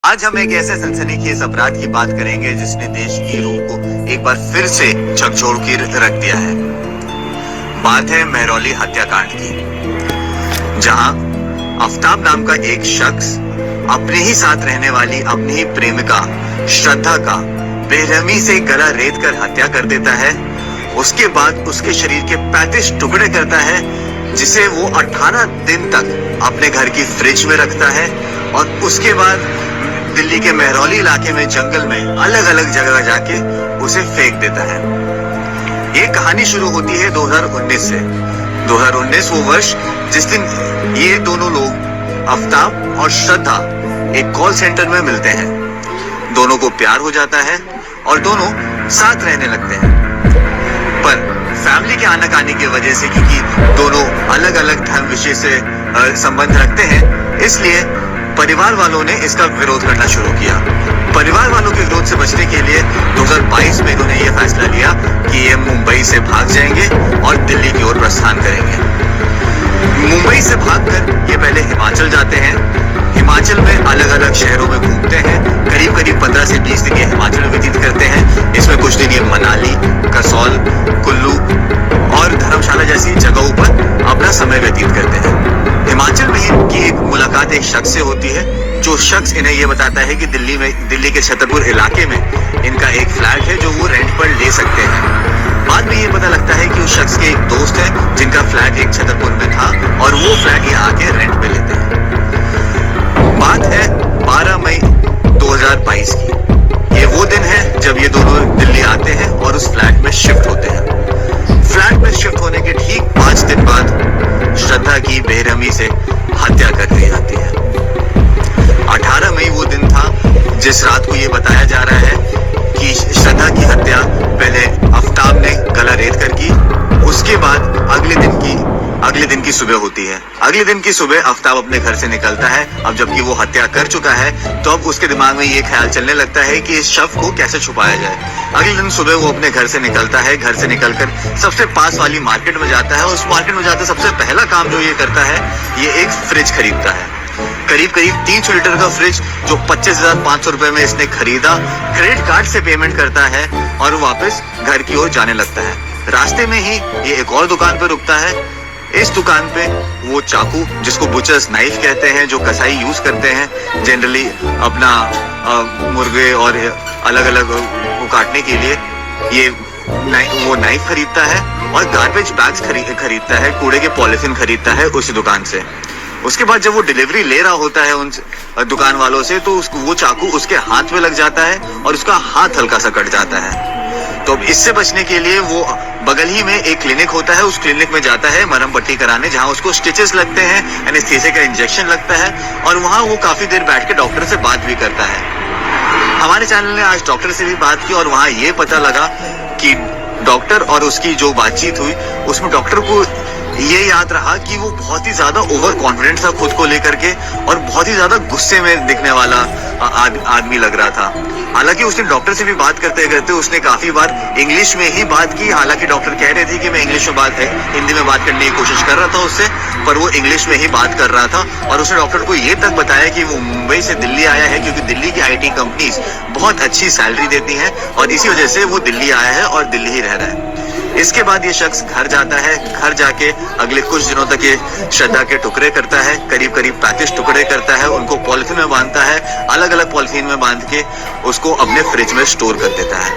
आज हम एक ऐसे सनसनीखेज अपराध की बात करेंगे जिसने देश की रूह को एक बार फिर से झकझोर के रख दिया है। बात है मेहरौली हत्याकांड की, जहां आफ्ताब नाम का एक शख्स अपने ही साथ रहने वाली अपनी ही प्रेमिका श्रद्धा का बेरहमी से गला रेत कर हत्या कर देता है। उसके बाद उसके शरीर के 35 टुकड़े करता है, जिसे वो 18 दिन तक अपने घर की फ्रिज में रखता है और उसके बाद दिल्ली के मेहरौली इलाके में जंगल में अलग अलग जगह जाके उसे फेंक देता है। ये कहानी शुरू होती है 2019 से। 2019 वो वर्ष जिस दिन ये दोनों लोग आफ्ताब और श्रद्धा एक कॉल सेंटर में मिलते हैं। दोनों को प्यार हो जाता है और दोनों साथ रहने लगते हैं, पर फैमिली के आनाकानी की वजह से, क्योंकि दोनों अलग अलग धर्म विषय से संबंध रखते हैं, इसलिए परिवार वालों ने इसका विरोध करना शुरू किया। परिवार वालों के विरोध से बचने के लिए 2022 में इन्होंने यह फैसला लिया कि ये मुंबई से भाग जाएंगे और दिल्ली की ओर प्रस्थान करेंगे। मुंबई से भागकर ये पहले हिमाचल जाते हैं। हिमाचल में अलग अलग शहरों में घूमते हैं। करीब 15 से 20 दिन ये हिमाचल में व्यतीत करते हैं। इसमें कुछ दिन ये मनाली, कसौल, कुल्लू और धर्मशाला जैसी जगहों पर अपना समय व्यतीत करते हैं। हिमाचल में इनकी एक मुलाकात एक शख्स से होती है, जो शख्स इन्हें ये बताता है कि दिल्ली के छतरपुर इलाके में इनका एक फ्लैट है जो वो रेंट पर ले सकते हैं। बाद में ये पता लगता है कि उस शख्स के एक दोस्त है जिनका फ्लैट एक छतरपुर में था और वो फ्लैट यहाँ आके रेंट पे लेते हैं। बात है 12 मई 2022 की। ये वो दिन है जब ये दोनों दिल्ली आते हैं और उस फ्लैट में शिफ्ट होते हैं। फ्लैट में शिफ्ट होने के ठीक 5 दिन बाद श्रद्धा की बेरहमी से हत्या कर दी जाती है। 18 मई वो दिन था जिस रात को ये बताया जा रहा है कि श्रद्धा की हत्या पहले आफ्ताब ने गला रेत कर की। उसके बाद अगले दिन की सुबह होती है। अगले दिन की सुबह आफ्ताब अपने घर से निकलता है। अब जबकि वो हत्या कर चुका है तो अब उसके दिमाग में ये ख्याल चलने लगता है कि इस शव को कैसे छुपाया जाए। अगले दिन सुबह वो अपने घर से निकलता है। घर से निकलकर सबसे पास वाली मार्केट में जाता है। उस मार्केट में जाकर सबसे पहला काम जो ये करता है, ये एक फ्रिज खरीदता है। करीब 300 लीटर का फ्रिज जो 25,500 रुपए में इसने खरीदा, क्रेडिट कार्ड से पेमेंट करता है और वापस घर की ओर जाने लगता है। रास्ते में ही ये एक और दुकान पर रुकता है। इस दुकान पे वो चाकू, जिसको बुचर्स नाइफ कहते हैं, जो कसाई यूज करते हैं जनरली अपना मुर्गे और अलग अलग काटने के लिए, ये वो नाइफ खरीदता है और गार्बेज बैग्स खरीदता है, कूड़े के पॉलिथीन खरीदता है उसी दुकान से। उसके बाद जब वो डिलीवरी ले रहा होता है उन दुकान वालों से, तो वो चाकू उसके हाथ में लग जाता है और उसका हाथ हल्का सा कट जाता है। तो इससे बचने के लिए वो बगल ही में एक क्लिनिक होता है, उस क्लिनिक में जाता है मरहम पट्टी कराने, जहां उसको स्टिचेस लगते हैं, एनेस्थीसिया का इंजेक्शन लगता है और वहां वो काफी देर बैठ के डॉक्टर से बात भी करता है। हमारे चैनल ने आज डॉक्टर से भी बात की और वहां ये पता लगा कि डॉक्टर और उसकी जो बातचीत हुई उसमें डॉक्टर को ये याद रहा कि वो बहुत ही ज्यादा ओवर कॉन्फिडेंट था खुद को लेकर के और बहुत ही ज्यादा गुस्से में दिखने वाला आदमी लग रहा था। हालांकि उसने डॉक्टर से भी बात करते करते उसने काफी बार इंग्लिश में ही बात की। हालांकि डॉक्टर कह रहे थे कि मैं हिंदी में बात करने की कोशिश कर रहा था उससे, पर वो इंग्लिश में ही बात कर रहा था। और उसने डॉक्टर को ये तक बताया कि वो मुंबई से दिल्ली आया है क्योंकि दिल्ली की IT कंपनीज बहुत अच्छी सैलरी देती हैं और इसी वजह से वो दिल्ली आया है और दिल्ली ही रह रहा है। इसके बाद ये शख्स घर जाता है। घर जाके अगले कुछ दिनों तक ये श्रद्धा के टुकड़े करता है, करीब 35 टुकड़े करता है। उनको पॉलिथीन में बांधता है, अलग अलग पॉलिथीन में बांध के उसको अपने फ्रिज में स्टोर कर देता है।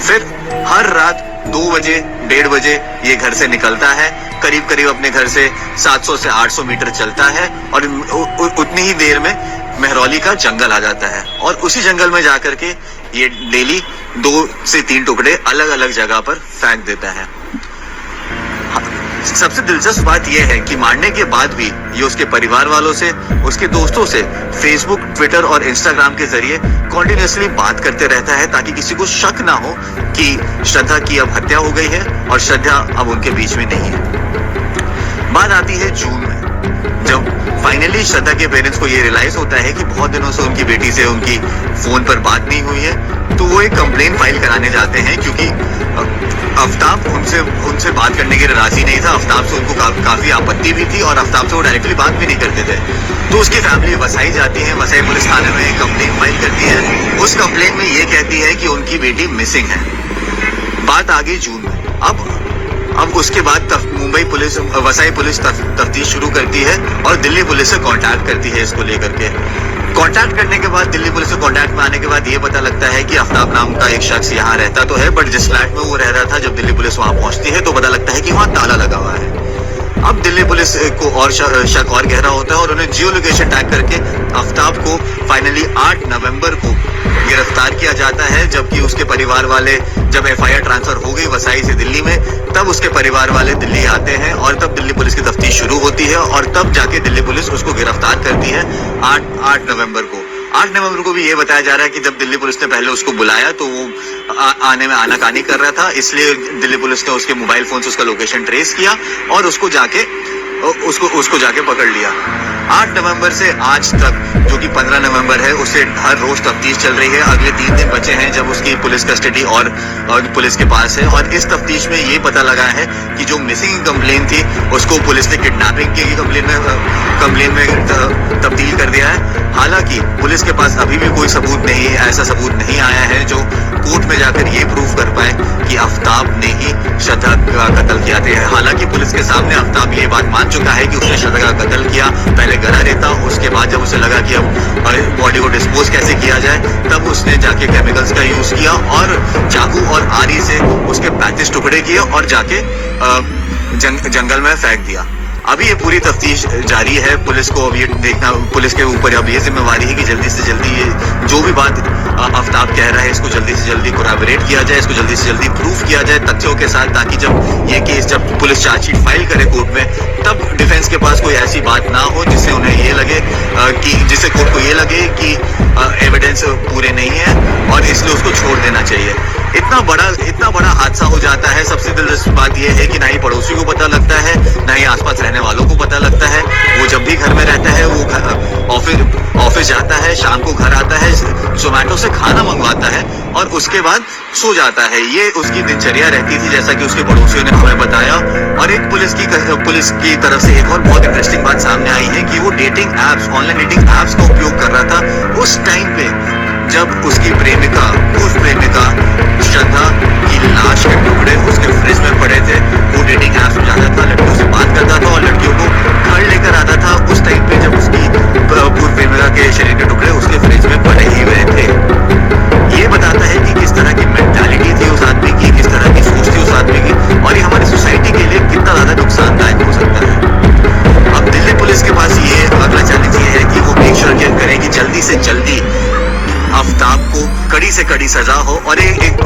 फिर हर रात 2 बजे 1:30 बजे ये घर से निकलता है। करीब अपने घर से 700 से 800 मीटर चलता है और उतनी ही देर में मेहरौली का जंगल आ जाता है और उसी जंगल में जाकर के ये डेली 2 से 3 टुकड़े अलग अलग जगह पर फेंक देता है। सबसे दिलचस्प बात यह है कि मारने के बाद भी ये उसके परिवार वालों से, उसके दोस्तों से फेसबुक, ट्विटर और इंस्टाग्राम के जरिए कॉन्टिन्यूसली बात करते रहता है ताकि किसी को शक ना हो कि श्रद्धा की अब हत्या हो गई है और श्रद्धा अब उनके बीच में नहीं है। बात आती है जून में, जब फाइनली श्रद्धा के पेरेंट्स को ये रियलाइज होता है कि बहुत दिनों से उनकी बेटी से उनकी फोन पर बात नहीं हुई है, तो वो एक कंप्लेन फाइल कराने जाते हैं क्योंकि आफ्ताब उनसे बात करने के लिए राजी नहीं था। आफ्ताब से उनको काफी आपत्ति भी थी और आफ्ताब से वो डायरेक्टली बात भी नहीं करते थे। तो उसकी फैमिली वसाई जाती है। वसाई पुलिस थाने में कंप्लेन कंप्लेंट में ये कहती है कि उनकी बेटी मिसिंग है। बात आ गई जून में। अब उसके बाद मुंबई पुलिस, वसाई पुलिस तफ्तीश शुरू करती है और दिल्ली पुलिस से कांटेक्ट करती है इसको लेकर के। कांटेक्ट करने के बाद, दिल्ली पुलिस से कांटेक्ट में आने के बाद ये पता लगता है कि आफ्ताब नाम का एक शख्स यहाँ रहता तो है, बट जिस फ्लैट में वो रह रहा था, जब दिल्ली पुलिस वहां पहुंचती है तो पता लगता है कि वहां ताला लगा हुआ है। अब दिल्ली पुलिस को और शक और गहरा होता है और उन्हें जियो लोकेशन टैग करके आफ्ताब को फाइनली 8 नवंबर को गिरफ्तार किया जाता है। जबकि उसके परिवार वाले, जब एफआईआर ट्रांसफर हो गई वसाई से दिल्ली में, तब उसके परिवार वाले दिल्ली आते हैं और तब दिल्ली पुलिस की तफ्तीश शुरू होती है और तब जाके दिल्ली पुलिस उसको गिरफ्तार करती है 8 नवंबर को। 8 नवंबर को भी ये बताया जा रहा है कि जब दिल्ली पुलिस ने पहले उसको बुलाया तो वो आने में आनाकानी कर रहा था, इसलिए दिल्ली पुलिस ने उसके मोबाइल फोन से उसका लोकेशन ट्रेस किया और उसको जाके पकड़ लिया। 8 नवंबर से आज तक, जो कि 15 नवंबर है, उससे हर रोज तफ्तीश चल रही है। अगले 3 दिन बचे हैं जब उसकी पुलिस कस्टडी और पुलिस के पास है। और इस तफ्तीश में ये पता लगा है कि जो मिसिंग कंप्लेन थी उसको पुलिस ने किडनैपिंग की कंप्लेन में तब्दील कर दिया है। हालांकि पुलिस के पास अभी भी कोई सबूत नहीं है, ऐसा सबूत नहीं आया है जो कोर्ट में जाकर ये प्रूव कर पाए कि आफ्ताब ने ही श्रद्धा का कत्ल किया था। हालांकि पुलिस के सामने आफ्ताब ये बात मान चुका है कि उसने श्रद्धा का कत्ल किया, पहले गला रेता, उसके बाद जब उसे लगा कि अब बॉडी को डिस्पोज कैसे किया जाए, तब उसने जाके केमिकल्स का यूज किया और चाकू और आरी से उसके 35 टुकड़े किए और जाके जंगल में फेंक दिया। अभी ये पूरी तफ्तीश जारी है। पुलिस को अब ये देखना, पुलिस के ऊपर अब ये जिम्मेवारी है कि जल्दी से जल्दी ये जो भी बात आफ्ताब कह रहा है इसको जल्दी से जल्दी कोरैबोरेट किया जाए, इसको जल्दी से जल्दी प्रूफ किया जाए तथ्यों के साथ, ताकि जब ये केस, जब पुलिस चार्जशीट फाइल करे कोर्ट में, तब डिफेंस के पास कोई ऐसी बात ना हो जिससे उन्हें ये लगे जिससे कोर्ट को ये लगे कि एविडेंस पूरे नहीं है और इसलिए उसको छोड़ देना चाहिए। इतना बड़ा हादसा हो जाता है। सबसे दिलचस्प बात यह है कि ना ही पड़ोसी को पता लगता है, ना ही आसपास रहने वालों को पता लगता है। वो जब भी घर में रहता है, वो ऑफिस जाता है, शाम को घर आता है, जोमेटो से खाना मंगवाता है और उसके बाद सो जाता है। ये उसकी दिनचर्या रहती थी, जैसा कि उसके पड़ोसियों ने हमें बताया। और एक पुलिस की तरफ से एक और बहुत इंटरेस्टिंग बात सामने आई है कि वो dating apps, online dating apps का उपयोग कर रहा था उस टाइम पे जब उसकी पूर्व प्रेमिका श्रद्धा की लाश के टुकड़े उसके फ्रिज में पड़े थे। वो डेटिंग ऐप्स में जाता था, लड़कियों से बात करता था और लड़कियों को घर लेकर आता था उस टाइम पे जब उसकी पूर्व प्रेमिका के शरीर के टुकड़े उसके फ्रिज में पड़े ही हुए थे। ये बताता है कि किस तरह की मेंटालिटी थी उस आदमी की, किस तरह की सोच थी उस आदमी की, और ये हमारी सोसाइटी के लिए कितना ज्यादा नुकसानदायक हो सकता है। अब दिल्ली पुलिस के पास ये अगला चैलेंज ये है कि वो मेक श्योर करे कि जल्दी से जल्दी आफ्ताब को कड़ी से कड़ी सजा हो। और एक